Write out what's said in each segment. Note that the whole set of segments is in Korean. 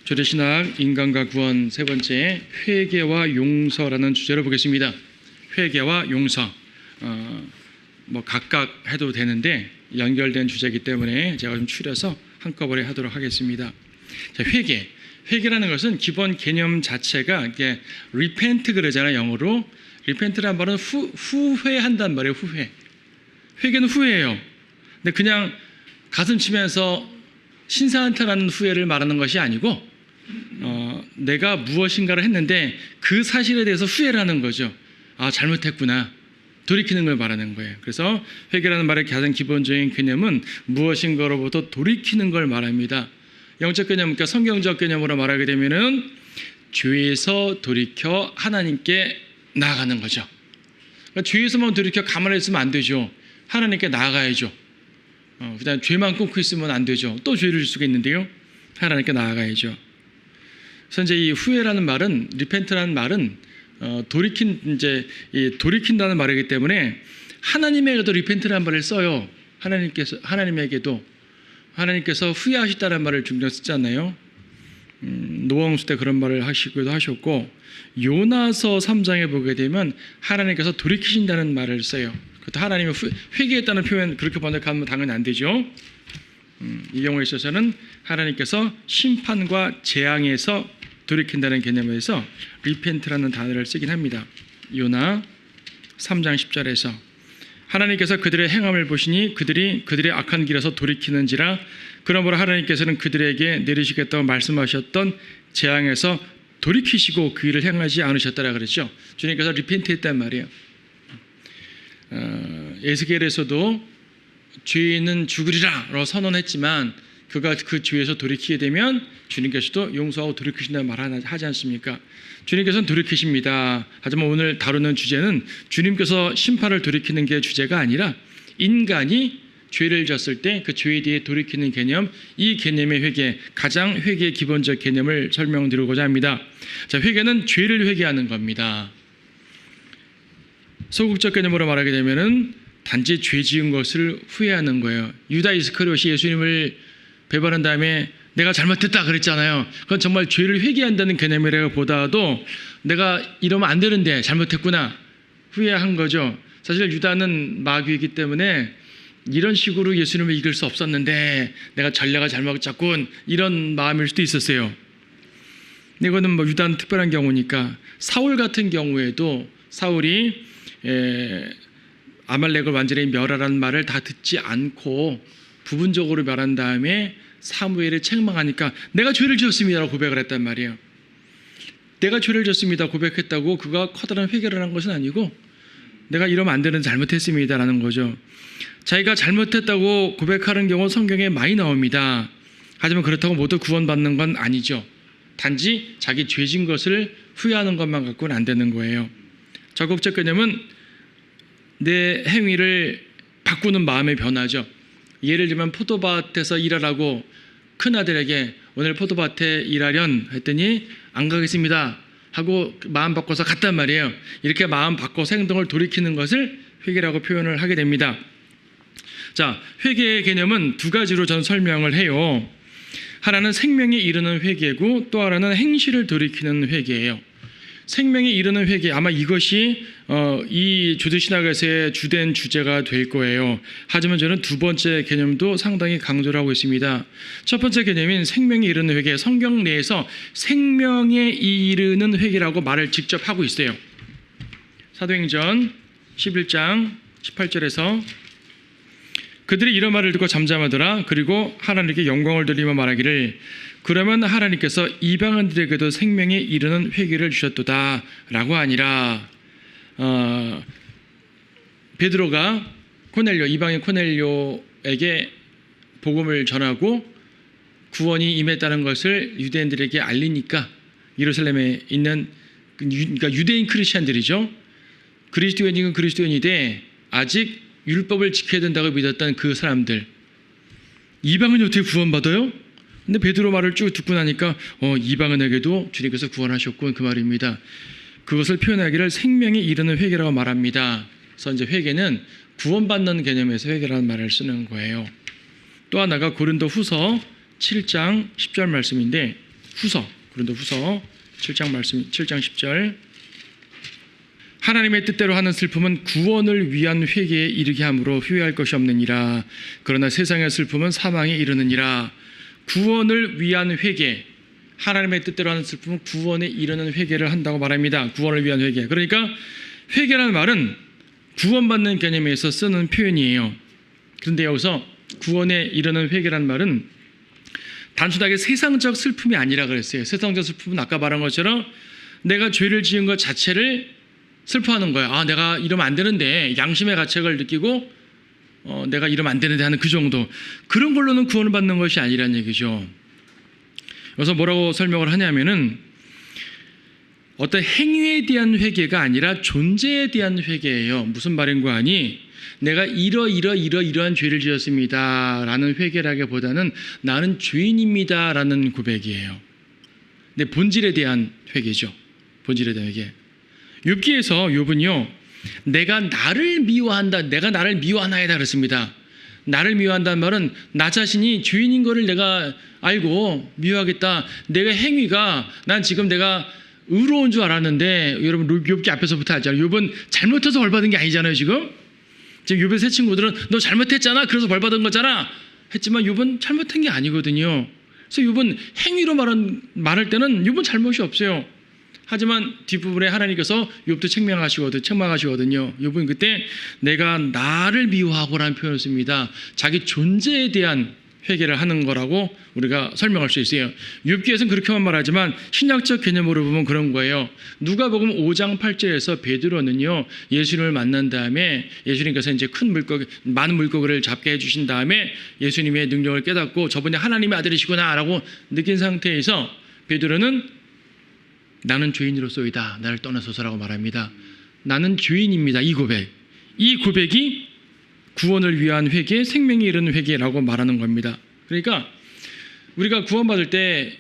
조대신학 인간과 구원 세 번째 회개와 용서라는 주제로 보겠습니다. 회개와 용서 각각 해도 되는데 연결된 주제이기 때문에 제가 좀 추려서 한꺼번에 하도록 하겠습니다. 자, 회개라는 것은 기본 개념 자체가 이게 repent 그러잖아요. 영어로 repent라는 말은 후회한단 말이에요. 회개는 후회예요. 근데 그냥 가슴 치면서 신사한탄하는 후회를 말하는 것이 아니고 내가 무엇인가를 했는데 그 사실에 대해서 후회를 하는 거죠. 아, 잘못했구나. 돌이키는 걸 말하는 거예요. 그래서 회개라는 말의 가장 기본적인 개념은 무엇인가로부터 돌이키는 걸 말합니다. 영적 개념, 그러니까 성경적 개념으로 말하게 되면은 죄에서 돌이켜 하나님께 나아가는 거죠. 그러니까 죄에서만 돌이켜 가만히 있으면 안 되죠. 하나님께 나아가야죠. 그다음 죄만 끊고 있으면 안 되죠. 또 죄를 질 수가 있는데요. 하나님께 나아가야죠. 그래서 이제 이 후회라는 말은, 리펜트라는 말은 돌이킨다는 말이기 때문에 하나님에게도 리펜트라는 말을 써요. 하나님께서 후회하셨다는 말을 종종 쓰잖아요. 노홍수 때 그런 말을 하시기도 하셨고, 요나서 3장에 보게 되면 하나님께서 돌이키신다는 말을 써요. 그것도 하나님이 회개했다는 표현 그렇게 번역하면 당연히 안 되죠. 이 경우에 있어서는 하나님께서 심판과 재앙에서 돌이킨다는 개념에서 repent라는 단어를 쓰긴 합니다. 요나 3장 10절에서 하나님께서 그들의 행함을 보시니 그들의 악한 길에서 돌이키는지라 그러므로 하나님께서는 그들에게 내리시겠다고 말씀하셨던 재앙에서 돌이키시고 그 일을 행하지 않으셨다라 그랬죠. 주님께서 repent했단 말이에요. 에스겔에서도 죄인은 죽으리라고 선언했지만 그가 그 죄에서 돌이키게 되면 주님께서도 용서하고 돌이키신다는 말을 하지 않습니까? 주님께서는 돌이키십니다. 하지만 오늘 다루는 주제는 주님께서 심판을 돌이키는 게 주제가 아니라 인간이 죄를 졌을 때 그 죄에 대해 돌이키는 개념, 이 개념의 회개, 가장 회개의 기본적 개념을 설명드리고자 합니다. 자, 회개는 죄를 회개하는 겁니다. 소극적 개념으로 말하게 되면은 단지 죄 지은 것을 후회하는 거예요. 유다 이스카리옷이 예수님을 배반한 다음에 내가 잘못했다 그랬잖아요. 그건 정말 죄를 회개한다는 개념이라기보다도 내가 이러면 안 되는데 잘못했구나 후회한 거죠. 사실 유다는 마귀이기 때문에 이런 식으로 예수님을 이길 수 없었는데 내가 전략을 잘못 짰군 이런 마음일 수도 있었어요. 근데 이거는 유다는 특별한 경우니까 사울 같은 경우에도 사울이 아말렉을 완전히 멸하라는 말을 다 듣지 않고 부분적으로 멸한 다음에 사무엘을 책망하니까 내가 죄를 지었습니다라고 고백을 했단 말이에요. 내가 죄를 지었습니다 고백했다고 그가 커다란 회개를 한 것은 아니고 내가 이러면 안 되는 잘못했습니다라는 거죠. 자기가 잘못했다고 고백하는 경우 성경에 많이 나옵니다. 하지만 그렇다고 모두 구원받는 건 아니죠. 단지 자기 죄진 것을 후회하는 것만 갖고는 안 되는 거예요. 적극적 개념은 내 행위를 바꾸는 마음의 변화죠. 예를 들면 포도밭에서 일하라고 큰아들에게 오늘 포도밭에 일하련 했더니 안 가겠습니다 하고 마음 바꿔서 갔단 말이에요. 이렇게 마음 바꿔서 행동을 돌이키는 것을 회개라고 표현을 하게 됩니다. 자, 회개의 개념은 두 가지로 저는 설명을 해요. 하나는 생명에 이르는 회개고 또 하나는 행실을 돌이키는 회개예요. 생명에 이르는 회개, 아마 이것이 이 주드신학에서의 주된 주제가 될 거예요. 하지만 저는 두 번째 개념도 상당히 강조를 하고 있습니다. 첫 번째 개념인 생명에 이르는 회개, 성경 내에서 생명에 이르는 회개라고 말을 직접 하고 있어요. 사도행전 11장 18절에서 그들이 이런 말을 듣고 잠잠하더라. 그리고 하나님께 영광을 돌리며 말하기를 그러면 하나님께서 이방인들에게도 생명에 이르는 회개를 주셨도다 라고 하니라. 베드로가 이방인 코넬료에게 복음을 전하고 구원이 임했다는 것을 유대인들에게 알리니까 예루살렘에 있는 그러니까 유대인 크리스찬들이죠. 그리스도인이건 그리스도인이되 아직 율법을 지켜야 된다고 믿었던 그 사람들, 이방인이 어떻게 구원받아요? 근데 베드로 말을 쭉 듣고 나니까 이방인에게도 주님께서 구원하셨군 그 말입니다. 그것을 표현하기를 생명에 이르는 회개라고 말합니다. 그래서 이제 회개는 구원받는 개념에서 회개라는 말을 쓰는 거예요. 또 하나가 고린도후서 7장 10절 말씀인데 고린도 후서 7장 말씀 7장 10절. 하나님의 뜻대로 하는 슬픔은 구원을 위한 회개에 이르게 함으로 후회할 것이 없느니라. 그러나 세상의 슬픔은 사망에 이르느니라. 구원을 위한 회개, 하나님의 뜻대로 하는 슬픔은 구원에 이르는 회개를 한다고 말합니다. 구원을 위한 회개. 그러니까 회개라는 말은 구원받는 개념에서 쓰는 표현이에요. 그런데 여기서 구원에 이르는 회개라는 말은 단순하게 세상적 슬픔이 아니라 그랬어요. 세상적 슬픔은 아까 말한 것처럼 내가 죄를 지은 것 자체를 슬퍼하는 거예요. 아, 내가 이러면 안 되는데, 양심의 가책을 느끼고 내가 이러면 안 되는데 하는 그 정도. 그런 걸로는 구원을 받는 것이 아니라는 얘기죠. 그래서 뭐라고 설명을 하냐면은 어떤 행위에 대한 회개가 아니라 존재에 대한 회개예요. 무슨 말인고 하니 내가 이러한 죄를 지었습니다 라는 회개라기보다는 나는 죄인입니다 라는 고백이에요. 근데 본질에 대한 회개죠. 본질에 대한 회개. 욥기에서 욥은요, 내가 나를 미워한다, 내가 나를 미워하나이다 그랬습니다. 나를 미워한다는 말은 나 자신이 죄인인 거를 내가 알고 미워하겠다. 내가 행위가, 난 지금 내가 의로운 줄 알았는데, 여러분 욥기 앞에서부터 알잖아요. 욥은 잘못해서 벌받은 게 아니잖아요. 지금 욥의 세 친구들은 너 잘못했잖아, 그래서 벌받은 거잖아 했지만 욥은 잘못한 게 아니거든요. 그래서 욥은 행위로 말할 때는 욥은 잘못이 없어요. 하지만 뒷부분에 하나님께서 욥도 책망하시거든요. 욥은 그때 내가 나를 미워하고라는 표현을 씁니다. 자기 존재에 대한 회개를 하는 거라고 우리가 설명할 수 있어요. 욥기에서는 그렇게만 말하지만 신약적 개념으로 보면 그런 거예요. 누가복음 5장 8절에서 베드로는요, 예수님을 만난 다음에 예수님께서 이제 많은 물고기를 잡게 해주신 다음에 예수님의 능력을 깨닫고 저분이 하나님의 아들이시구나라고 느낀 상태에서 베드로는 나는 죄인으로소이다, 나를 떠나소서라고 말합니다. 나는 죄인입니다. 이 고백이 구원을 위한 회개, 생명에 이르는 회개라고 말하는 겁니다. 그러니까 우리가 구원받을 때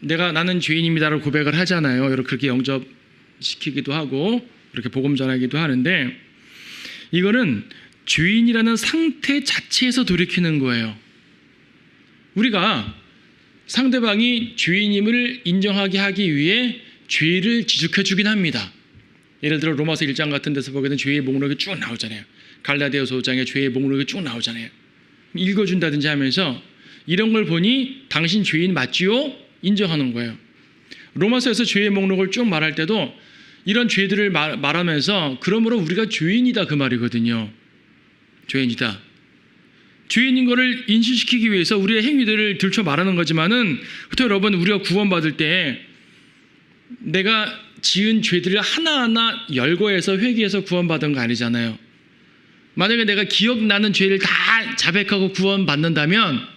나는 죄인입니다라고 고백을 하잖아요. 여러분 그렇게 영접시키기도 하고 그렇게 복음 전하기도 하는데, 이거는 죄인이라는 상태 자체에서 돌이키는 거예요. 우리가 상대방이 죄인임을 인정하게 하기 위해 죄를 지적해 주긴 합니다. 예를 들어 로마서 1장 같은 데서 보게 되면 죄의 목록이 쭉 나오잖아요. 갈라디아서 5장에 죄의 목록이 쭉 나오잖아요. 읽어준다든지 하면서 이런 걸 보니 당신 죄인 맞지요? 인정하는 거예요. 로마서에서 죄의 목록을 쭉 말할 때도 이런 죄들을 말하면서 그러므로 우리가 죄인이다 그 말이거든요. 죄인이다. 죄인인 거를 인식시키기 위해서 우리의 행위들을 들춰 말하는 거지만은, 그렇다고 여러분 우리가 구원받을 때 내가 지은 죄들을 하나하나 열거해서 회개해서 구원받은 거 아니잖아요. 만약에 내가 기억나는 죄를 다 자백하고 구원받는다면,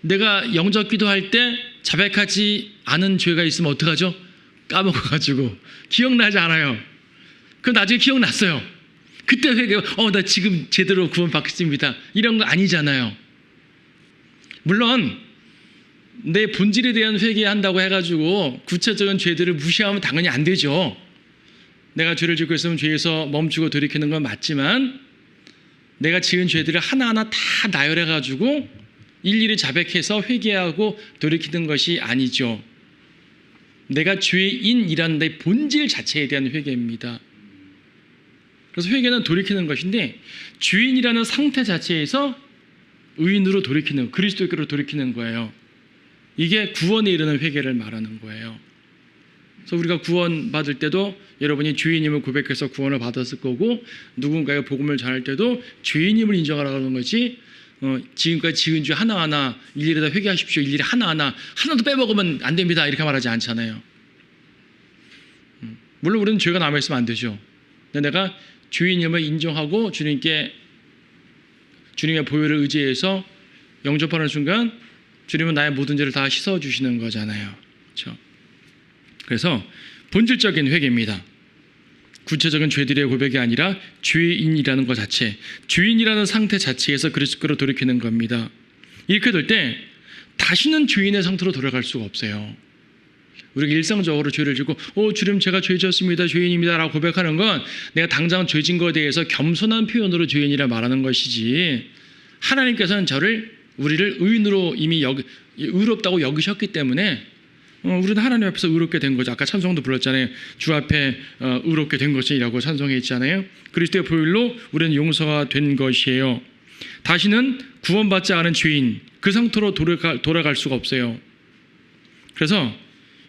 내가 영접 기도할 때 자백하지 않은 죄가 있으면 어떡하죠? 까먹어가지고 기억나지 않아요. 그럼 나중에 기억났어요. 그때 회개가 나 지금 제대로 구원받겠습니다 이런 거 아니잖아요. 물론 내 본질에 대한 회개한다고 해가지고 구체적인 죄들을 무시하면 당연히 안 되죠. 내가 죄를 짓고 있으면 죄에서 멈추고 돌이키는 건 맞지만, 내가 지은 죄들을 하나하나 다 나열해가지고 일일이 자백해서 회개하고 돌이키는 것이 아니죠. 내가 죄인이라는 내 본질 자체에 대한 회개입니다. 그래서 회개는 돌이키는 것인데, 죄인이라는 상태 자체에서 의인으로 돌이키는, 그리스도께로 돌이키는 거예요. 이게 구원에 이르는 회개를 말하는 거예요. 그래서 우리가 구원받을 때도 여러분이 죄인임을 고백해서 구원을 받았을 거고, 누군가의 복음을 전할 때도 죄인임을 인정하라는 거지, 지금까지 지은 죄 하나하나 일일이 다 회개하십시오, 일일이 하나하나 하나도 빼먹으면 안 됩니다 이렇게 말하지 않잖아요. 물론 우리는 죄가 남아있으면 안 되죠. 근데 내가 죄인임을 인정하고 주님의 보혈을 의지해서 영접하는 순간 주님은 나의 모든 죄를 다 씻어주시는 거잖아요. 그렇죠? 그래서 본질적인 회개입니다. 구체적인 죄들의 고백이 아니라 죄인이라는 것 자체, 죄인이라는 상태 자체에서 그리스도로 돌이키는 겁니다. 이렇게 될 때 다시는 죄인의 상태로 돌아갈 수가 없어요. 우리가 일상적으로 죄를 짓고 주님 제가 죄 지었습니다, 죄인입니다 라고 고백하는 건 내가 당장 죄진 것에 대해서 겸손한 표현으로 죄인이라 말하는 것이지, 하나님께서는 저를 우리를 의인으로 이미 의롭다고 여기셨기 때문에 우리는 하나님 앞에서 의롭게 된 거죠. 아까 찬송도 불렀잖아요. 주 앞에 의롭게 된 것이라고 찬송했잖아요. 그리스도의 보혈로 우리는 용서가 된 것이에요. 다시는 구원받지 않은 죄인, 그 상태로 돌아갈 수가 없어요. 그래서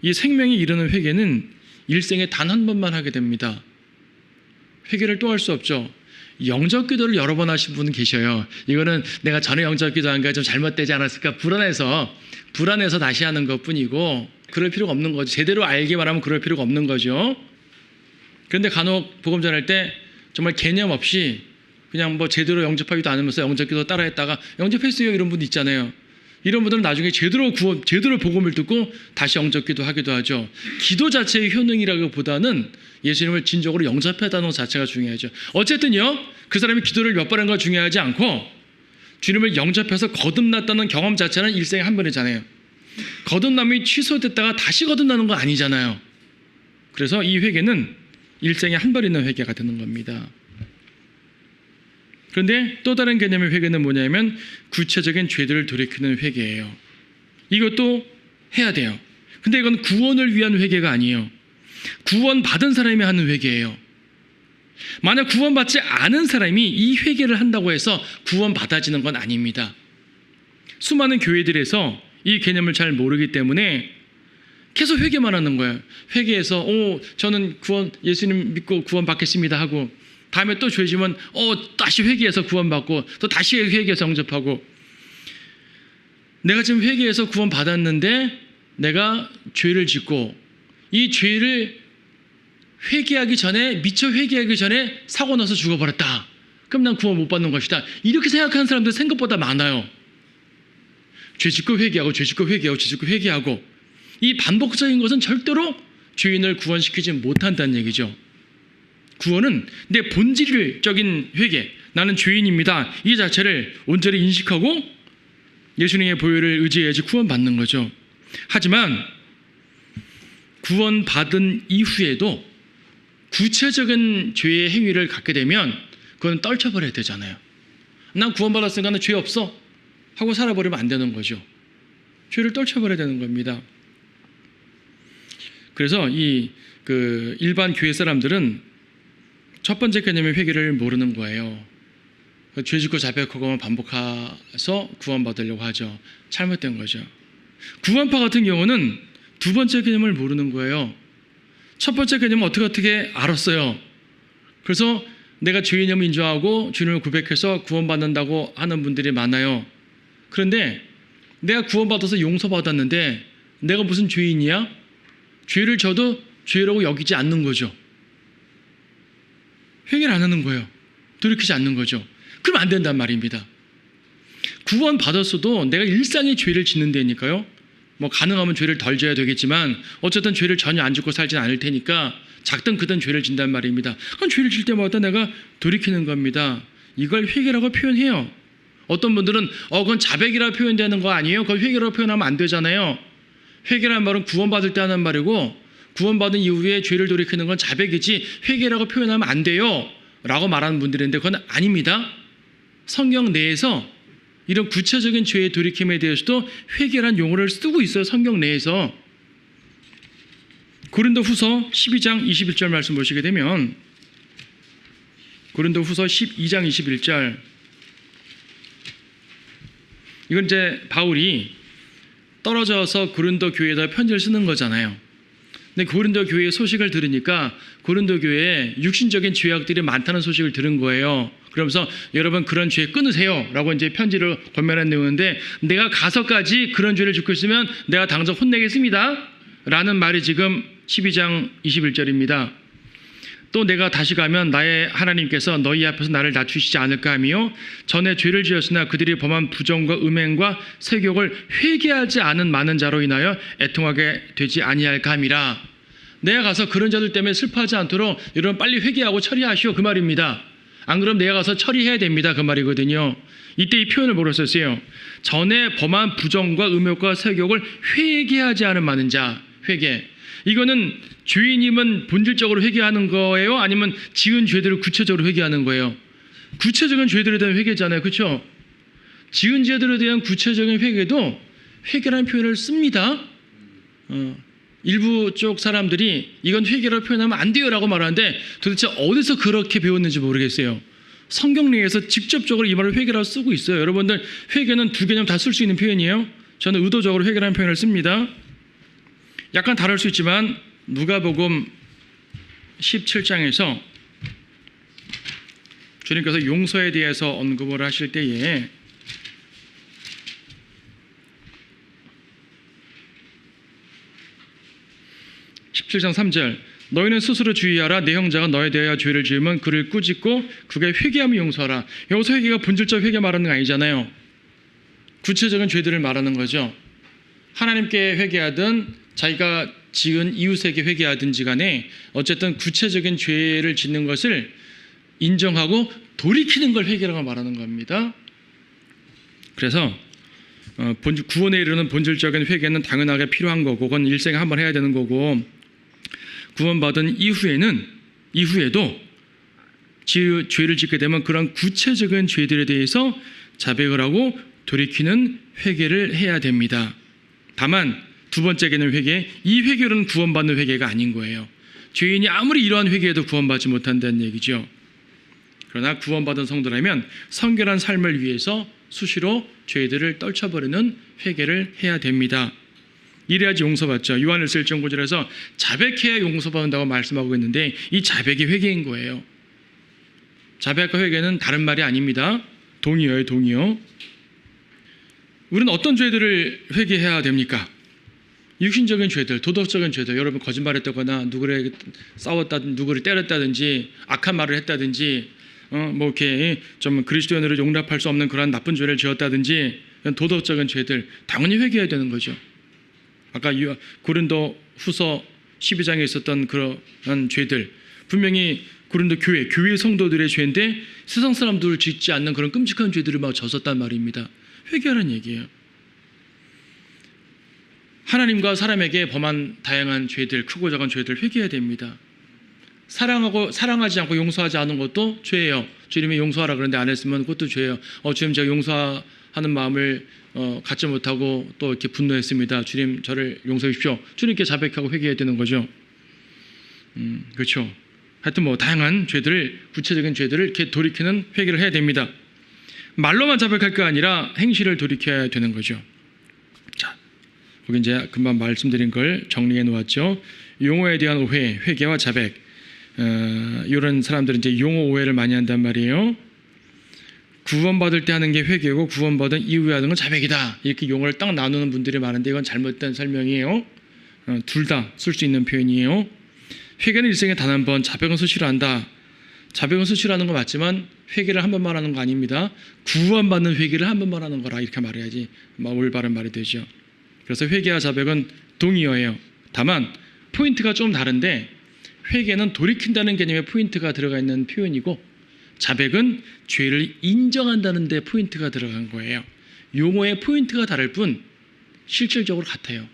이 생명이 이르는 회개는 일생에 단 한 번만 하게 됩니다. 회개를 또 할 수 없죠. 영접 기도를 여러 번 하신 분은 계셔요. 이거는 내가 전에 영접 기도한 게 좀 잘못되지 않았을까 불안해서 다시 하는 것뿐이고 그럴 필요가 없는 거죠. 제대로 알기만 하면 그럴 필요가 없는 거죠. 그런데 간혹 복음 전할 때 정말 개념 없이 그냥 뭐 제대로 영접하기도 않으면서 영접 기도 따라했다가 영접했어요 이런 분도 있잖아요. 이런 분들은 나중에 제대로 복음을 듣고 다시 영접 기도하기도 하죠. 기도 자체의 효능이라기보다는 예수님을 진정으로 영접했다는 것 자체가 중요하죠. 어쨌든요, 그 사람이 기도를 몇 번 한 건 중요하지 않고 주님을 영접해서 거듭났다는 경험 자체는 일생에 한 번이잖아요. 거듭남이 취소됐다가 다시 거듭나는 건 아니잖아요. 그래서 이 회개는 일생에 한 번 있는 회개가 되는 겁니다. 그런데 또 다른 개념의 회개는 뭐냐면 구체적인 죄들을 돌이키는 회개예요. 이것도 해야 돼요. 근데 이건 구원을 위한 회개가 아니에요. 구원받은 사람이 하는 회개예요. 만약 구원받지 않은 사람이 이 회개를 한다고 해서 구원받아지는 건 아닙니다. 수많은 교회들에서 이 개념을 잘 모르기 때문에 계속 회개만 하는 거예요. 회개해서 저는 예수님 믿고 구원받겠습니다 하고 다음에 또 죄 지면 다시 회개해서 구원받고 또 다시 회개해서 영접하고 내가 지금 회개해서 구원받았는데 내가 죄를 짓고 이 죄를 미처 회개하기 전에 사고 나서 죽어버렸다. 그럼 난 구원 못 받는 것이다. 이렇게 생각하는 사람들 생각보다 많아요. 죄 짓고 회개하고 죄 짓고 회개하고 죄 짓고 회개하고 이 반복적인 것은 절대로 죄인을 구원시키지 못한다는 얘기죠. 구원은 내 본질적인 회개, 나는 죄인입니다. 이 자체를 온전히 인식하고 예수님의 보혈을 의지해야지 구원받는 거죠. 하지만 구원받은 이후에도 구체적인 죄의 행위를 갖게 되면 그건 떨쳐버려야 되잖아요. 난 구원받았으니까 난 죄 없어 하고 살아버리면 안 되는 거죠. 죄를 떨쳐버려야 되는 겁니다. 그래서 일반 교회 사람들은 첫 번째 개념의 회개를 모르는 거예요. 죄 짓고 자백하고만 반복해서 구원받으려고 하죠. 잘못된 거죠. 구원파 같은 경우는 두 번째 개념을 모르는 거예요. 첫 번째 개념은 어떻게 알았어요. 그래서 내가 죄인임을 인정하고 주님을 고백해서 구원받는다고 하는 분들이 많아요. 그런데 내가 구원받아서 용서받았는데 내가 무슨 죄인이야? 죄를 져도 죄라고 여기지 않는 거죠. 회개를 안 하는 거예요. 돌이키지 않는 거죠. 그럼 안 된단 말입니다. 구원받았어도 내가 일상의 죄를 짓는 데니까요. 가능하면 죄를 덜 져야 되겠지만 어쨌든 죄를 전혀 안 짓고 살지는 않을 테니까 작든 크든 죄를 진단 말입니다. 그럼 죄를 질 때마다 내가 돌이키는 겁니다. 이걸 회개라고 표현해요. 어떤 분들은 그건 자백이라고 표현되는 거 아니에요? 그걸 회개라고 표현하면 안 되잖아요. 회개라는 말은 구원받을 때 하는 말이고 구원받은 이후에 죄를 돌이키는 건 자백이지 회개라고 표현하면 안 돼요 라고 말하는 분들이 있는데 그건 아닙니다. 성경 내에서 이런 구체적인 죄의 돌이킴에 대해서도 회개란 용어를 쓰고 있어요. 성경 내에서. 고린도후서 12장 21절 말씀 보시게 되면 고린도후서 12장 21절 이건 이제 바울이 떨어져서 고린도 교회에다 편지를 쓰는 거잖아요. 근데 고린도 교회의 소식을 들으니까 고린도 교회에 육신적인 죄악들이 많다는 소식을 들은 거예요. 그러면서 여러분 그런 죄 끊으세요 라고 이제 편지를 권면한 내용인데 내가 가서까지 그런 죄를 짓고 있으면 내가 당장 혼내겠습니다 라는 말이 지금 12장 21절입니다. 또 내가 다시 가면 나의 하나님께서 너희 앞에서 나를 낮추시지 않을까 하며 전에 죄를 지었으나 그들이 범한 부정과 음행과 세욕을 회개하지 않은 많은 자로 인하여 애통하게 되지 아니할까 함이라. 내가 가서 그런 자들 때문에 슬퍼하지 않도록 여러분 빨리 회개하고 처리하시오 그 말입니다. 안 그러면 내가 가서 처리해야 됩니다 그 말이거든요. 이때 이 표현을 뭐로 썼어요? 전에 범한 부정과 음욕과 세욕을 회개하지 않은 많은 자. 회개. 이거는 죄인임은 본질적으로 회개하는 거예요? 아니면 지은 죄들을 구체적으로 회개하는 거예요? 구체적인 죄들에 대한 회개잖아요. 그렇죠? 지은 죄들에 대한 구체적인 회개도 회개라는 표현을 씁니다. 일부 쪽 사람들이 이건 회개라고 표현하면 안 돼요라고 말하는데 도대체 어디서 그렇게 배웠는지 모르겠어요. 성경리에서 직접적으로 이 말을 회개라고 쓰고 있어요. 여러분들 회개는 두 개념 다 쓸 수 있는 표현이에요. 저는 의도적으로 회개라는 표현을 씁니다. 약간 다를 수 있지만 누가복음 17장에서 주님께서 용서에 대해서 언급을 하실 때에 17장 3절 너희는 스스로 주의하라. 내 형제가 너에 대하여 죄를 지으면 그를 꾸짖고 그게 회개하면 용서하라. 여기서 회개가 본질적 회개 말하는 거 아니잖아요. 구체적인 죄들을 말하는 거죠. 하나님께 회개하든 자기가 지은 이웃에게 회개하든지 간에 어쨌든 구체적인 죄를 짓는 것을 인정하고 돌이키는 걸 회개라고 말하는 겁니다. 그래서 구원에 이르는 본질적인 회개는 당연하게 필요한 거고 그건 일생에 한번 해야 되는 거고 구원받은 이후에도 죄를 짓게 되면 그런 구체적인 죄들에 대해서 자백을 하고 돌이키는 회개를 해야 됩니다. 다만 두 번째 개념 회개, 이 회개로는 구원받는 회개가 아닌 거예요. 죄인이 아무리 이러한 회개해도 구원받지 못한다는 얘기죠. 그러나 구원받은 성도라면 성결한 삶을 위해서 수시로 죄들을 떨쳐버리는 회개를 해야 됩니다. 이래야지 용서받죠. 요한일서 1장 9절에서 자백해야 용서받는다고 말씀하고 있는데 이 자백이 회개인 거예요. 자백과 회개는 다른 말이 아닙니다. 동의어요, 동의어. 우리는 어떤 죄들을 회개해야 됩니까? 육신적인 죄들, 도덕적인 죄들, 여러분 거짓말했다거나 누구를 싸웠다든지 누구를 때렸다든지 악한 말을 했다든지 뭐 이렇게 좀 그리스도인으로 용납할 수 없는 그런 나쁜 죄를 지었다든지 도덕적인 죄들 당연히 회개해야 되는 거죠. 아까 고린도 후서 12장에 있었던 그런 죄들 분명히 고린도 교회 성도들의 죄인데 세상 사람들을 짓지 않는 그런 끔찍한 죄들을 막 졌었단 말입니다. 회개하라는 얘기예요. 하나님과 사람에게 범한 다양한 죄들, 크고 작은 죄들 회개해야 됩니다. 사랑하지 않고 용서하지 않은 것도 죄예요. 주님이 용서하라 그러는데 안 했으면 그것도 죄예요. 주님 제가 용서하는 마음을 갖지 못하고 또 이렇게 분노했습니다. 주님 저를 용서해 주십시오. 주님께 자백하고 회개해야 되는 거죠. 그렇죠. 하여튼 뭐 다양한 죄들을 구체적인 죄들을 이렇게 돌이키는 회개를 해야 됩니다. 말로만 자백할 게 아니라 행실을 돌이켜야 되는 거죠. 자, 거기 이제 금방 말씀드린 걸 정리해 놓았죠. 용어에 대한 오해, 회개와 자백. 이런 사람들은 이제 용어 오해를 많이 한단 말이에요. 구원받을 때 하는 게 회개고 구원받은 이후에 하는 건 자백이다. 이렇게 용어를 딱 나누는 분들이 많은데 이건 잘못된 설명이에요. 둘 다 쓸 수 있는 표현이에요. 회개는 일생에 단 한 번, 자백은 수시로 한다. 자백은 수시로 하는 거 맞지만 회개를 한 번만 하는 거 아닙니다. 구원받는 회개를 한 번만 하는 거라 이렇게 말해야지 올바른 말이 되죠. 그래서 회개와 자백은 동의어예요. 다만 포인트가 좀 다른데 회개는 돌이킨다는 개념의 포인트가 들어가 있는 표현이고 자백은 죄를 인정한다는 데 포인트가 들어간 거예요. 용어의 포인트가 다를 뿐 실질적으로 같아요.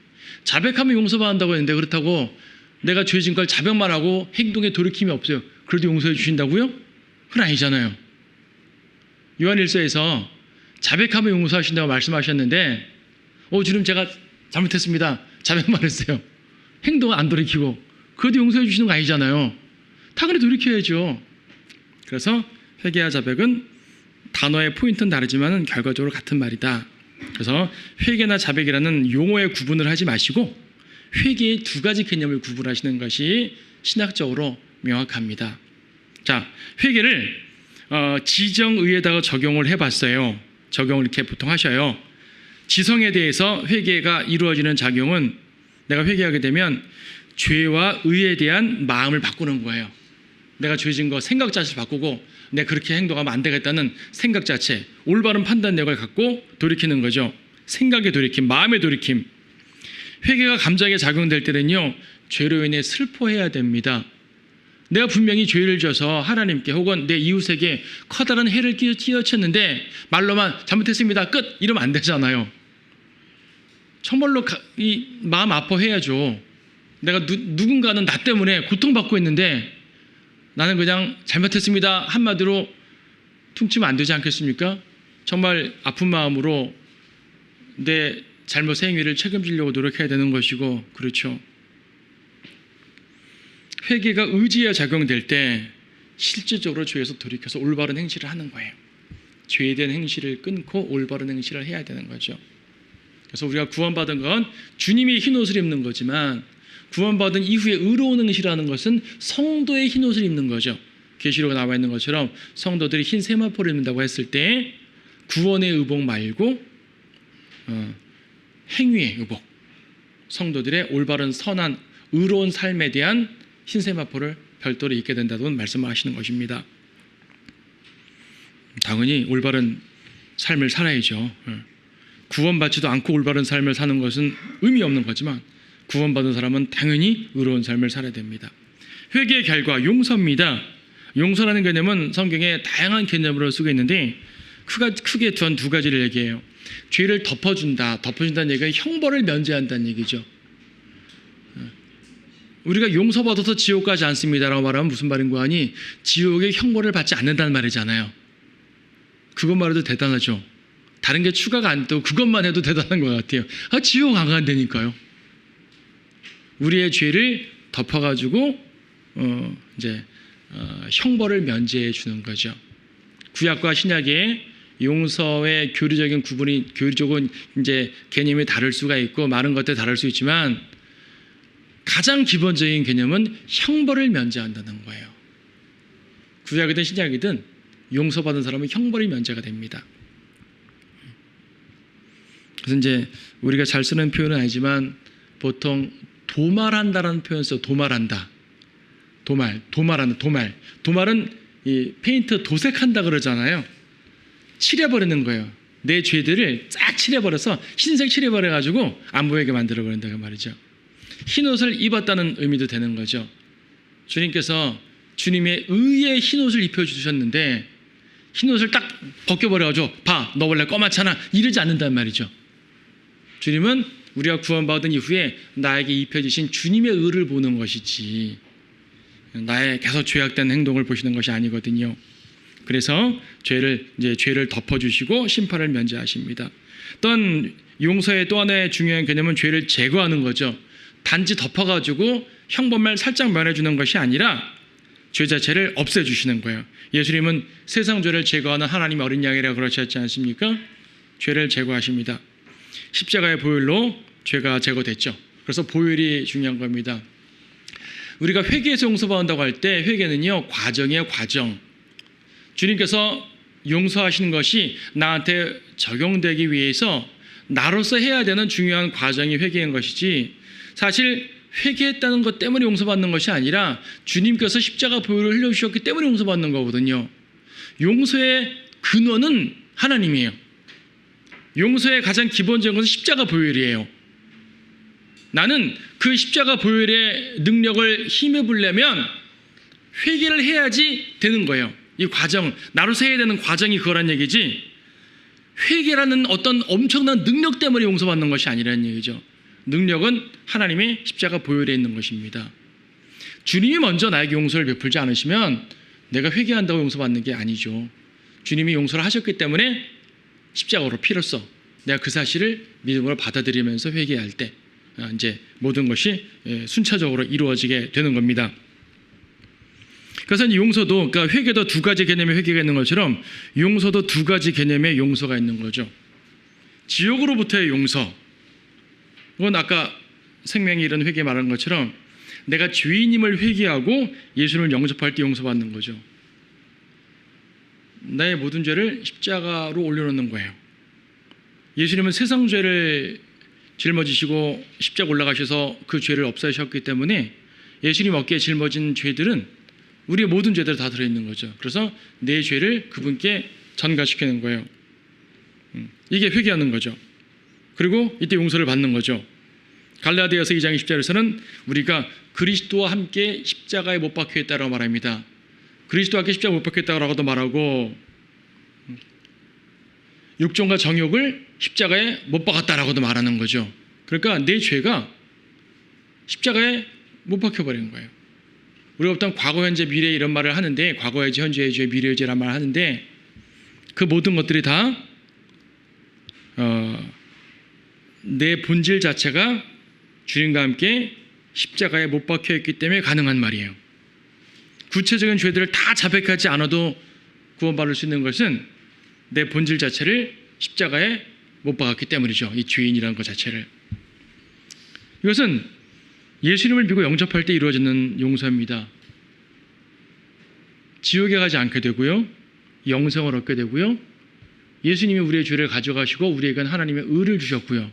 자백하면 용서받는다고 했는데 그렇다고 내가 죄진 걸 자백만 하고 행동에 돌이킴이 없어요. 그래도 용서해 주신다고요? 그건 아니잖아요. 요한일서에서 자백하면 용서하신다고 말씀하셨는데 주님 제가 잘못했습니다. 자백만 했어요. 행동 안 돌이키고 그래도 용서해 주시는 거 아니잖아요. 당연히 돌이켜야죠. 그래서 회개와 자백은 단어의 포인트는 다르지만 결과적으로 같은 말이다. 그래서 회개나 자백이라는 용어의 구분을 하지 마시고 회개의 두 가지 개념을 구분하시는 것이 신학적으로 명확합니다. 자, 회개를 지정의에다가 적용을 해봤어요. 적용을 이렇게 보통 하셔요. 지성에 대해서 회개가 이루어지는 작용은 내가 회개하게 되면 죄와 의에 대한 마음을 바꾸는 거예요. 내가 죄진 거 생각 자체를 바꾸고 내가 그렇게 행동하면 안 되겠다는 생각 자체, 올바른 판단력을 갖고 돌이키는 거죠. 생각의 돌이킴, 마음의 돌이킴. 회개가 감정에 작용될 때는요, 죄로 인해 슬퍼해야 됩니다. 내가 분명히 죄를 져서 하나님께 혹은 내 이웃에게 커다란 해를 끼쳤는데 말로만 잘못했습니다. 끝! 이러면 안 되잖아요. 정말로 이 마음 아파해야죠. 내가 누군가는 나 때문에 고통받고 있는데 나는 그냥 잘못했습니다. 한마디로 퉁치면 안 되지 않겠습니까? 정말 아픈 마음으로 내 잘못 행위를 책임지려고 노력해야 되는 것이고, 그렇죠. 회개가 의지에 작용될 때 실질적으로 죄에서 돌이켜서 올바른 행실을 하는 거예요. 죄에 대한 행실을 끊고 올바른 행실을 해야 되는 거죠. 그래서 우리가 구원받은 건 주님이 흰옷을 입는 거지만, 구원받은 이후에 의로운 행실하는 것은 성도의 흰옷을 입는 거죠. 계시록에 나와 있는 것처럼 성도들이 흰 세마포를 입는다고 했을 때 구원의 의복 말고 행위의 의복, 성도들의 올바른 선한 의로운 삶에 대한 흰 세마포를 별도로 입게 된다고 말씀하시는 것입니다. 당연히 올바른 삶을 살아야죠. 구원받지도 않고 올바른 삶을 사는 것은 의미 없는 거지만, 구원받은 사람은 당연히 의로운 삶을 살아야 됩니다. 회개의 결과 용서입니다. 용서라는 개념은 성경에 다양한 개념으로 쓰고 있는데 크게 두 가지를 얘기해요. 죄를 덮어준다는 얘기가 형벌을 면제한다는 얘기죠. 우리가 용서받아서 지옥 가지 않습니다라고 말하면 무슨 말인가 하니, 지옥의 형벌을 받지 않는다는 말이잖아요. 그것만 해도 대단하죠. 다른 게 추가가 안 되고 그것만 해도 대단한 것 같아요. 지옥 안 간다니까요. 우리의 죄를 덮어가지고 형벌을 면제해 주는 거죠. 구약과 신약의 용서의 교리적인 이제 개념이 다를 수가 있고 많은 것들 다를 수 있지만, 가장 기본적인 개념은 형벌을 면제한다는 거예요. 구약이든 신약이든 용서받은 사람은 형벌이 면제가 됩니다. 그래서 이제 우리가 잘 쓰는 표현은 아니지만 보통 도말한다라는 표현 써요. 도말한다. 도말은 이 페인트 도색한다 그러잖아요. 칠해버리는 거예요. 내 죄들을 쫙 칠해버려서 흰색 칠해버려가지고 안 보이게 만들어버린다 그 말이죠. 흰옷을 입었다는 의미도 되는 거죠. 주님께서 주님의 의의 흰옷을 입혀주셨는데 흰옷을 딱 벗겨버려가지고 봐, 너 원래 검았잖아, 이러지 않는단 말이죠. 주님은 우리가 구원받은 이후에 나에게 입혀주신 주님의 의를 보는 것이지, 나의 계속 죄악된 행동을 보시는 것이 아니거든요. 그래서 죄를 덮어주시고 심판을 면제하십니다. 또한 용서의 또 하나의 중요한 개념은 죄를 제거하는 거죠. 단지 덮어가지고 형벌만 살짝 면해주는 것이 아니라 죄 자체를 없애주시는 거예요. 예수님은 세상 죄를 제거하는 하나님의 어린 양이라고 그러셨지 않습니까? 죄를 제거하십니다. 십자가의 보혈로 죄가 제거됐죠. 그래서 보혈이 중요한 겁니다. 우리가 회개에서 용서받는다고 할 때 회개는요, 과정이에요, 과정. 주님께서 용서하시는 것이 나한테 적용되기 위해서 나로서 해야 되는 중요한 과정이 회개인 것이지, 사실 회개했다는 것 때문에 용서받는 것이 아니라 주님께서 십자가 보혈을 흘려주셨기 때문에 용서받는 거거든요. 용서의 근원은 하나님이에요. 용서의 가장 기본적인 것은 십자가 보혈이에요. 나는 그 십자가 보혈의 능력을 힘입으려면 회개를 해야지 되는 거예요. 이 과정, 나로서 해야 되는 과정이 그거란 얘기지, 회개라는 어떤 엄청난 능력 때문에 용서받는 것이 아니라는 얘기죠. 능력은 하나님의 십자가 보혈에 있는 것입니다. 주님이 먼저 나에게 용서를 베풀지 않으시면 내가 회개한다고 용서받는 게 아니죠. 주님이 용서를 하셨기 때문에 십자가로 피로써 내가 그 사실을 믿음으로 받아들이면서 회개할 때 이제 모든 것이 순차적으로 이루어지게 되는 겁니다. 그래서 이제 용서도, 그러니까 회개도 두 가지 개념의 회개가 있는 것처럼 용서도 두 가지 개념의 용서가 있는 거죠. 지옥으로부터의 용서, 그건 아까 생명이 이런 회개 말하는 것처럼 내가 죄인임을 회개하고 예수를 영접할 때 용서받는 거죠. 나의 모든 죄를 십자가로 올려놓는 거예요. 예수님은 세상 죄를 짊어지시고 십자가 올라가셔서 그 죄를 없애셨기 때문에 예수님 어깨에 짊어진 죄들은 우리의 모든 죄들이 다 들어있는 거죠. 그래서 내 죄를 그분께 전가시키는 거예요. 이게 회개하는 거죠. 그리고 이때 용서를 받는 거죠. 갈라디아서 2장 20절에서는 우리가 그리스도와 함께 십자가에 못 박혀 있다라고 말합니다. 그리스도와 함께 십자가에 못 박혀 있다라고도 말하고, 육종과 정욕을 십자가에 못 박았다라고도 말하는 거죠. 그러니까 내 죄가 십자가에 못 박혀버리는 거예요. 우리가 보통 과거, 현재, 미래 이런 말을 하는데, 과거의 죄, 현재의 죄, 미래의 죄란 말을 하는데 그 모든 것들이 다 내 본질 자체가 주님과 함께 십자가에 못 박혀 있기 때문에 가능한 말이에요. 구체적인 죄들을 다 자백하지 않아도 구원받을 수 있는 것은 내 본질 자체를 십자가에 못 박았기 때문이죠. 이 죄인이라는 것 자체를. 이것은 예수님을 믿고 영접할 때 이루어지는 용서입니다. 지옥에 가지 않게 되고요. 영생을 얻게 되고요. 예수님이 우리의 죄를 가져가시고 우리에게는 하나님의 의를 주셨고요.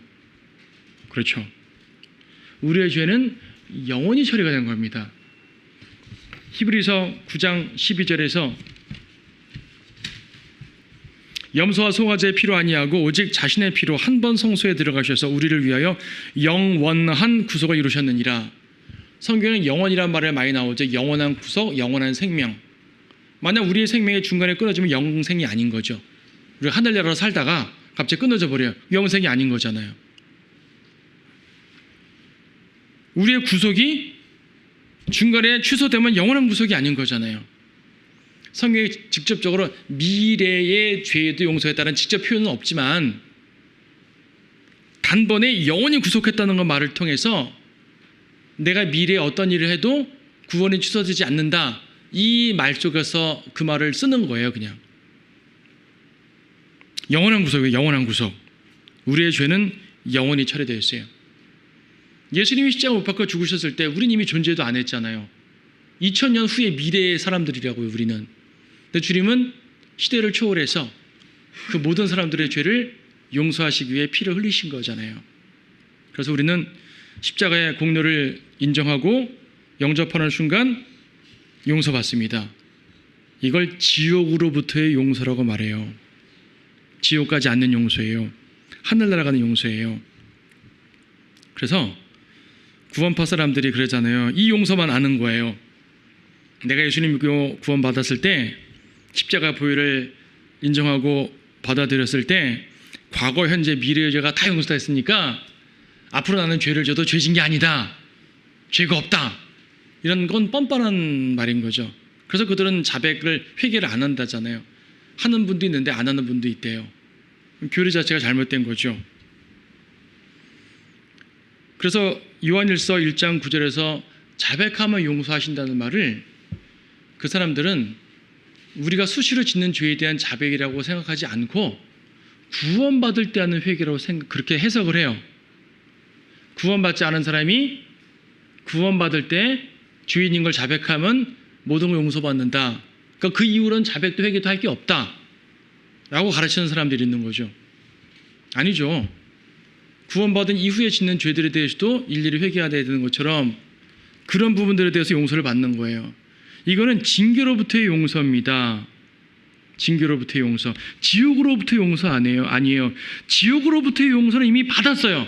그렇죠. 우리의 죄는 영원히 처리가 된 겁니다. 히브리서 9장 12절에서 염소와 송아지의 피로 아니하고 오직 자신의 피로 한 번 성소에 들어가셔서 우리를 위하여 영원한 구속을 이루셨느니라. 성경에 영원이란 말이 많이 나오죠. 영원한 구속, 영원한 생명. 만약 우리의 생명이 중간에 끊어지면 영생이 아닌 거죠. 우리가 하늘나라로 살다가 갑자기 끊어져 버려요. 영생이 아닌 거잖아요. 우리의 구속이 중간에 취소되면 영원한 구속이 아닌 거잖아요. 성경에 직접적으로 미래의 죄도 용서했다는 직접 표현은 없지만 단번에 영원히 구속했다는 것 말을 통해서 내가 미래에 어떤 일을 해도 구원이 취소되지 않는다. 이 말 속에서 그 말을 쓰는 거예요. 그냥 영원한 구속이에요. 영원한 구속. 우리의 죄는 영원히 처리되어 있어요. 예수님이 십자가 못 박혀 죽으셨을 때 우리는 이미 존재도 안 했잖아요. 2000년 후의 미래의 사람들이라고요. 우리는. 근데 주님은 시대를 초월해서 그 모든 사람들의 죄를 용서하시기 위해 피를 흘리신 거잖아요. 그래서 우리는 십자가의 공로를 인정하고 영접하는 순간 용서받습니다. 이걸 지옥으로부터의 용서라고 말해요. 지옥 가지 않는 용서예요. 하늘나라 가는 용서예요. 그래서 구원파 사람들이 그러잖아요. 이 용서만 아는 거예요. 내가 예수님 믿고 구원받았을 때 십자가 보혈을 인정하고 받아들였을 때 과거, 현재, 미래의 죄가 다 용서됐으니까 앞으로 나는 죄를 져도 죄진 게 아니다. 죄가 없다. 이런 건 뻔뻔한 말인 거죠. 그래서 그들은 자백을, 회개를 안 한다잖아요. 하는 분도 있는데 안 하는 분도 있대요. 교리 자체가 잘못된 거죠. 그래서 요한일서 1장 9절에서 자백하면 용서하신다는 말을 그 사람들은 우리가 수시로 짓는 죄에 대한 자백이라고 생각하지 않고 구원받을 때 하는 회개라고 그렇게 해석을 해요. 구원받지 않은 사람이 구원받을 때 죄인인 걸 자백하면 모든 걸 용서받는다. 그러니까 그 이후로는 자백도 회개도 할 게 없다 라고 가르치는 사람들이 있는 거죠. 아니죠. 구원받은 이후에 짓는 죄들에 대해서도 일일이 회개해야 되는 것처럼 그런 부분들에 대해서 용서를 받는 거예요. 이거는 징계로부터의 용서입니다. 징계로부터의 용서. 지옥으로부터의 용서 아니에요. 지옥으로부터의 용서는 이미 받았어요.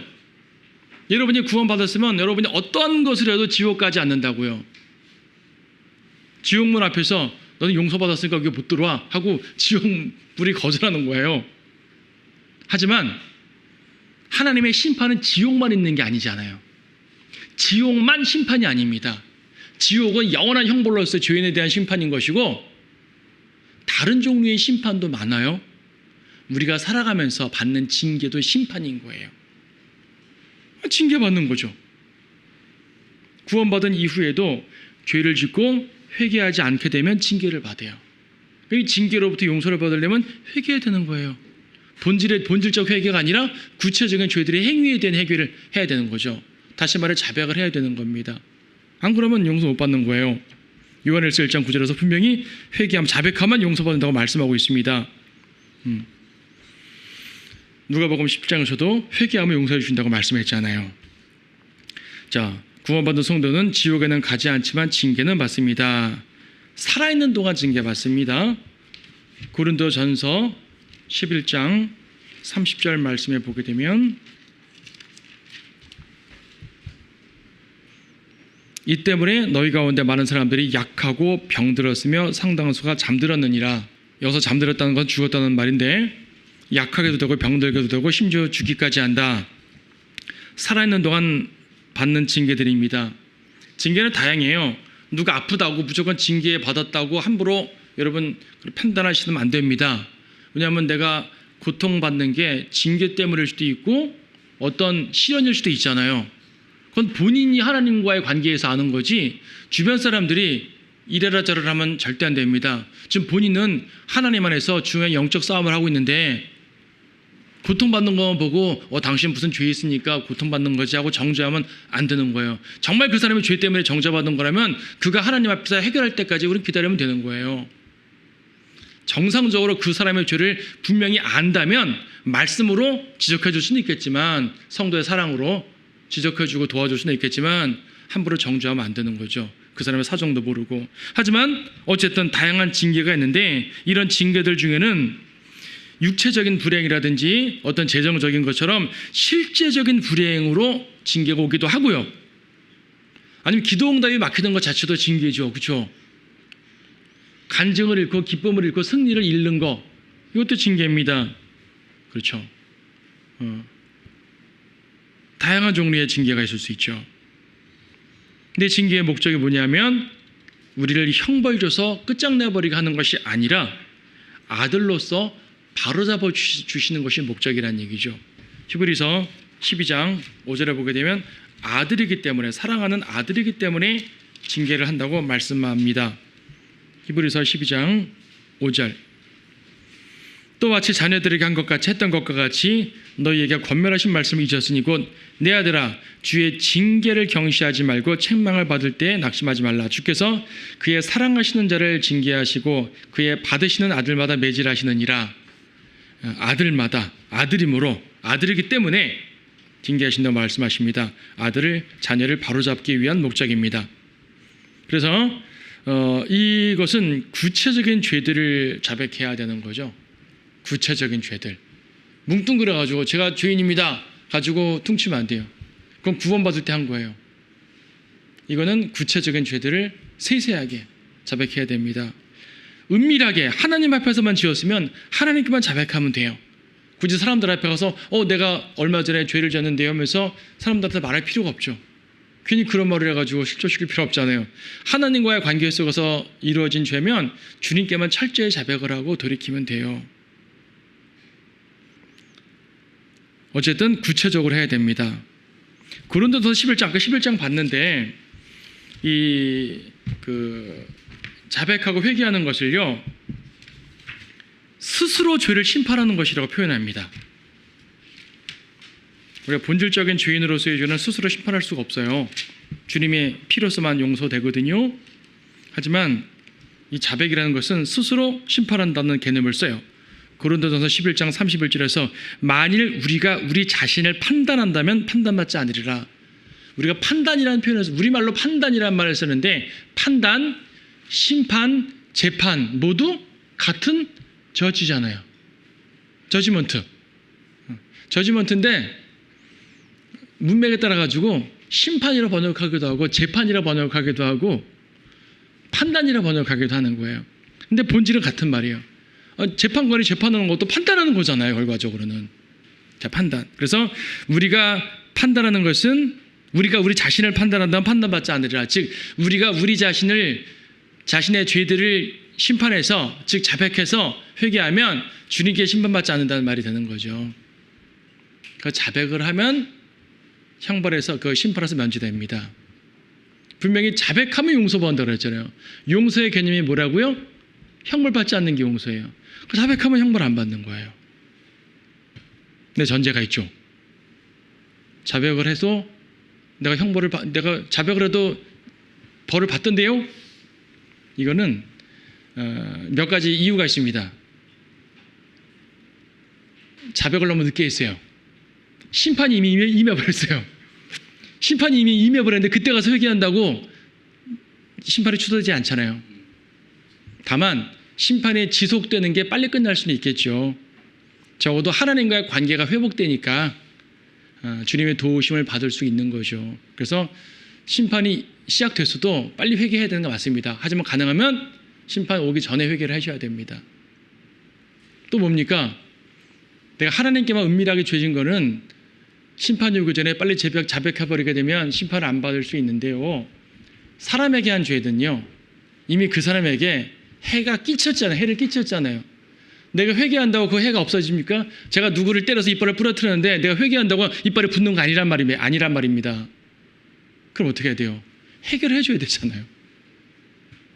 여러분이 구원받았으면 여러분이 어떠한 것을 해도 지옥 가지 않는다고요. 지옥문 앞에서 너는 용서받았으니까 여기 못 들어와 하고 지옥불이 거절하는 거예요. 하지만 하나님의 심판은 지옥만 있는 게 아니잖아요. 지옥만 심판이 아닙니다. 지옥은 영원한 형벌로서 죄인에 대한 심판인 것이고 다른 종류의 심판도 많아요. 우리가 살아가면서 받는 징계도 심판인 거예요. 징계받는 거죠. 구원받은 이후에도 죄를 짓고 회개하지 않게 되면 징계를 받아요. 이 징계로부터 용서를 받으려면 회개해야 되는 거예요. 본질적 회개가 아니라 구체적인 죄들의 행위에 대한 해결을 해야 되는 거죠. 다시 말해 자백을 해야 되는 겁니다. 안 그러면 용서 못 받는 거예요. 요한일서 1장 9절에서 분명히 회개하면 자백하면 용서받는다고 말씀하고 있습니다. 누가복음 10장에서도 회개하면 용서해 주신다고 말씀했잖아요. 자, 구원받은 성도는 지옥에는 가지 않지만 징계는 받습니다. 살아있는 동안 징계 받습니다. 고린도전서 11장 30절 말씀에 보게 되면 이 때문에 너희 가운데 많은 사람들이 약하고 병들었으며 상당수가 잠들었느니라. 여기서 잠들었다는 건 죽었다는 말인데 약하게도 되고 병들게도 되고 심지어 죽기까지 한다. 살아있는 동안 받는 징계들입니다. 징계는 다양해요. 누가 아프다고 무조건 징계 받았다고 함부로 여러분 판단하시면 안 됩니다. 왜냐하면 내가 고통받는 게 징계 때문일 수도 있고 어떤 시련일 수도 있잖아요. 그건 본인이 하나님과의 관계에서 아는 거지 주변 사람들이 이래라 저래라 하면 절대 안 됩니다. 지금 본인은 하나님 안에서 중요한 영적 싸움을 하고 있는데 고통받는 것만 보고 당신 무슨 죄 있으니까 고통받는 거지 하고 정죄하면 안 되는 거예요. 정말 그 사람이 죄 때문에 정죄받는 거라면 그가 하나님 앞에서 해결할 때까지 우리는 기다리면 되는 거예요. 정상적으로 그 사람의 죄를 분명히 안다면 말씀으로 지적해 줄 수는 있겠지만 성도의 사랑으로 지적해 주고 도와줄 수는 있겠지만 함부로 정죄하면 안 되는 거죠. 그 사람의 사정도 모르고. 하지만 어쨌든 다양한 징계가 있는데 이런 징계들 중에는 육체적인 불행이라든지 어떤 재정적인 것처럼 실제적인 불행으로 징계가 오기도 하고요. 아니면 기도응답이 막히는 것 자체도 징계죠. 그렇죠? 간증을 잃고 기쁨을 잃고 승리를 잃는 것 이것도 징계입니다. 그렇죠? 다양한 종류의 징계가 있을 수 있죠. 근데 징계의 목적이 뭐냐면 우리를 형벌 줘서 끝장내버리게 하는 것이 아니라 아들로서 바로잡아 주시는 것이 목적이라는 얘기죠. 히브리서 12장 5절에 보게 되면 아들이기 때문에 사랑하는 아들이기 때문에 징계를 한다고 말씀합니다. 히브리서 12장 5절 또 마치 자녀들에게 한 것 같이 했던 것과 같이 너희에게 권면하신 말씀을 잊었으니 곧 내 아들아 주의 징계를 경시하지 말고 책망을 받을 때에 낙심하지 말라. 주께서 그의 사랑하시는 자를 징계하시고 그의 받으시는 아들마다 매질하시느니라. 아들마다 아들이므로 아들이기 때문에 징계하신다고 말씀하십니다. 자녀를 바로잡기 위한 목적입니다. 그래서 이것은 구체적인 죄들을 자백해야 되는 거죠. 구체적인 죄들. 뭉뚱그려가지고 제가 죄인입니다 가지고 퉁치면 안 돼요. 그건 구원받을 때 한 거예요. 이거는 구체적인 죄들을 세세하게 자백해야 됩니다. 은밀하게 하나님 앞에서만 지었으면 하나님께만 자백하면 돼요. 굳이 사람들 앞에 가서 내가 얼마 전에 죄를 졌는데요 하면서 사람들한테 말할 필요가 없죠. 괜히 그런 말을 해가지고 실족시킬 필요 없잖아요. 하나님과의 관계 속에서 이루어진 죄면 주님께만 철저히 자백을 하고 돌이키면 돼요. 어쨌든 구체적으로 해야 됩니다. 고린도서 11장 봤는데 자백하고 회개하는 것을요 스스로 죄를 심판하는 것이라고 표현합니다. 우리가 본질적인 죄인으로서의 죄는 스스로 심판할 수가 없어요. 주님의 피로서만 용서되거든요. 하지만 이 자백이라는 것은 스스로 심판한다는 개념을 써요. 고린도전서 11장 31절에서 만일 우리가 우리 자신을 판단한다면 판단받지 않으리라. 우리가 판단이라는 표현에서 우리말로 판단이라는 말을 쓰는데 판단, 심판, 재판 모두 같은 저지잖아요. 저지먼트인데 문맥에 따라 가지고 심판이라 번역하기도 하고 재판이라 번역하기도 하고 판단이라 번역하기도 하는 거예요. 근데 본질은 같은 말이에요. 재판관이 재판하는 것도 판단하는 거잖아요. 결과적으로는. 자, 판단. 그래서 우리가 판단하는 것은 우리가 우리 자신을 판단한다면 판단받지 않으리라. 즉 우리가 우리 자신의 죄들을 심판해서 즉 자백해서 회개하면 주님께 심판받지 않는다는 말이 되는 거죠. 그 자백을 하면 형벌에서 그 심판에서 면제됩니다. 분명히 자백하면 용서받는다고 그랬잖아요. 용서의 개념이 뭐라고요? 형벌받지 않는 게 용서예요. 그 자백하면 형벌 안 받는 거예요. 근데 전제가 있죠. 자백을 해서 내가 자백을 해도 벌을 받던데요? 이거는 몇 가지 이유가 있습니다. 자백을 너무 늦게 했어요. 심판이 이미 임해버렸어요. 심판이 이미 임해버렸는데 그때 가서 회개한다고 심판이 추도되지 않잖아요. 다만 심판이 지속되는 게 빨리 끝날 수는 있겠죠. 적어도 하나님과의 관계가 회복되니까 주님의 도우심을 받을 수 있는 거죠. 그래서 심판이 시작됐어도 빨리 회개해야 되는 거 맞습니다. 하지만 가능하면 심판 오기 전에 회개를 하셔야 됩니다. 또 뭡니까? 내가 하나님께만 은밀하게 죄진 거는 심판이 오기 전에 빨리 자백해버리게 되면 심판을 안 받을 수 있는데요. 사람에게 한 죄는요. 이미 그 사람에게 해를 끼쳤잖아요. 내가 회개한다고 그 해가 없어집니까? 제가 누구를 때려서 이빨을 부러뜨렸는데 내가 회개한다고 이빨이 붙는 거 아니란 말입니다. 그럼 어떻게 해야 돼요? 해결해 줘야 되잖아요.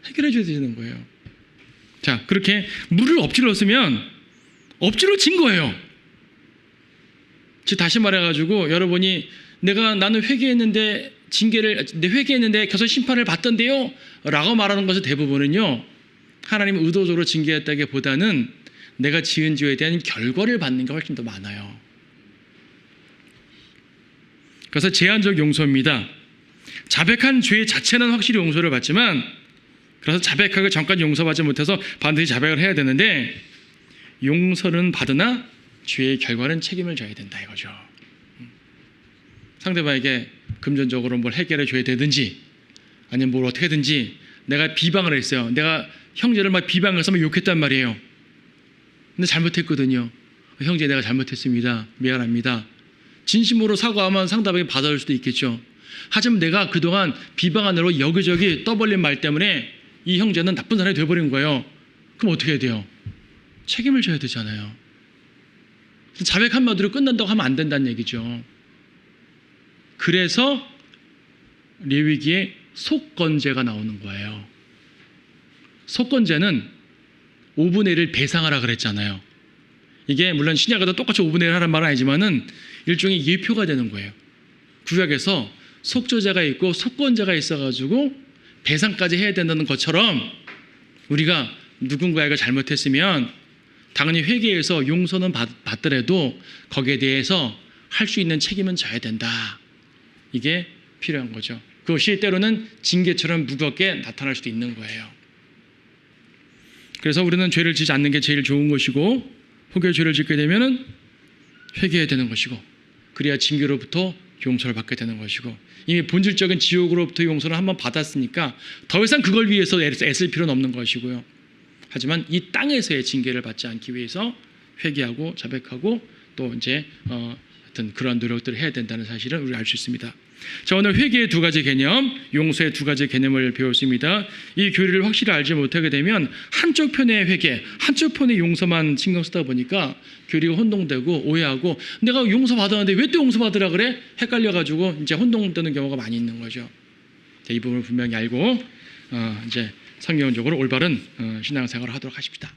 해결해 줘야 되는 거예요. 자, 그렇게 물을 엎질렀으면 엎질러진 거예요. 즉 다시 말해가지고 여러분이 나는 회개했는데 회개했는데 계속 심판을 받던데요? 라고 말하는 것은 대부분은요, 하나님은 의도적으로 징계했다기보다는 내가 지은 죄에 대한 결과를 받는 게 훨씬 더 많아요. 그래서 제한적 용서입니다. 자백한 죄 자체는 확실히 용서를 받지만, 그래서 자백하기 전까지 용서받지 못해서 반드시 자백을 해야 되는데, 용서는 받으나 죄의 결과는 책임을 져야 된다 이거죠. 상대방에게 금전적으로 뭘 해결해 줘야 되든지 아니면 뭘 어떻게든지 내가 비방을 했어요. 내가 형제를 막 비방해서 막 욕했단 말이에요. 근데 잘못했거든요. 형제, 내가 잘못했습니다. 미안합니다. 진심으로 사과하면 상대방이 받아줄 수도 있겠죠. 하지만 내가 그동안 비방하느라 여기저기 떠벌린 말 때문에 이 형제는 나쁜 사람이 되어버린 거예요. 그럼 어떻게 해야 돼요? 책임을 져야 되잖아요. 자백 한마디로 끝난다고 하면 안 된다는 얘기죠. 그래서 레위기에 속건제가 나오는 거예요. 속건제는 5분의 1을 배상하라 그랬잖아요. 이게 물론 신약에도 똑같이 5분의 1 하라는 말은 아니지만은 일종의 예표가 되는 거예요. 구약에서 속죄자가 있고 속건제가 있어가지고 배상까지 해야 된다는 것처럼 우리가 누군가에게 잘못했으면 당연히 회개해서 용서는 받더라도 거기에 대해서 할 수 있는 책임은 져야 된다. 이게 필요한 거죠. 그것이 때로는 징계처럼 무겁게 나타날 수도 있는 거예요. 그래서 우리는 죄를 짓지 않는 게 제일 좋은 것이고, 혹여 죄를 짓게 되면은 회개해야 되는 것이고, 그래야 징계로부터 용서를 받게 되는 것이고, 이미 본질적인 지옥으로부터 용서를 한번 받았으니까 더 이상 그걸 위해서 애쓸 필요는 없는 것이고요. 하지만 이 땅에서의 징계를 받지 않기 위해서 회개하고 자백하고 또 이제 하여튼 그러한 노력들을 해야 된다는 사실을 우리가 알 수 있습니다. 자, 오늘 회개의 두 가지 개념, 용서의 두 가지 개념을 배웠습니다. 이 교리를 확실히 알지 못하게 되면 한쪽 편의 회개, 한쪽 편의 용서만 신경 쓰다 보니까 교리가 혼동되고 오해하고, 내가 용서받았는데 왜 또 용서받으라 그래? 헷갈려가지고 이제 혼동되는 경우가 많이 있는 거죠. 자, 이 부분을 분명히 알고 이제 성경적으로 올바른 신앙생활을 하도록 하십시다.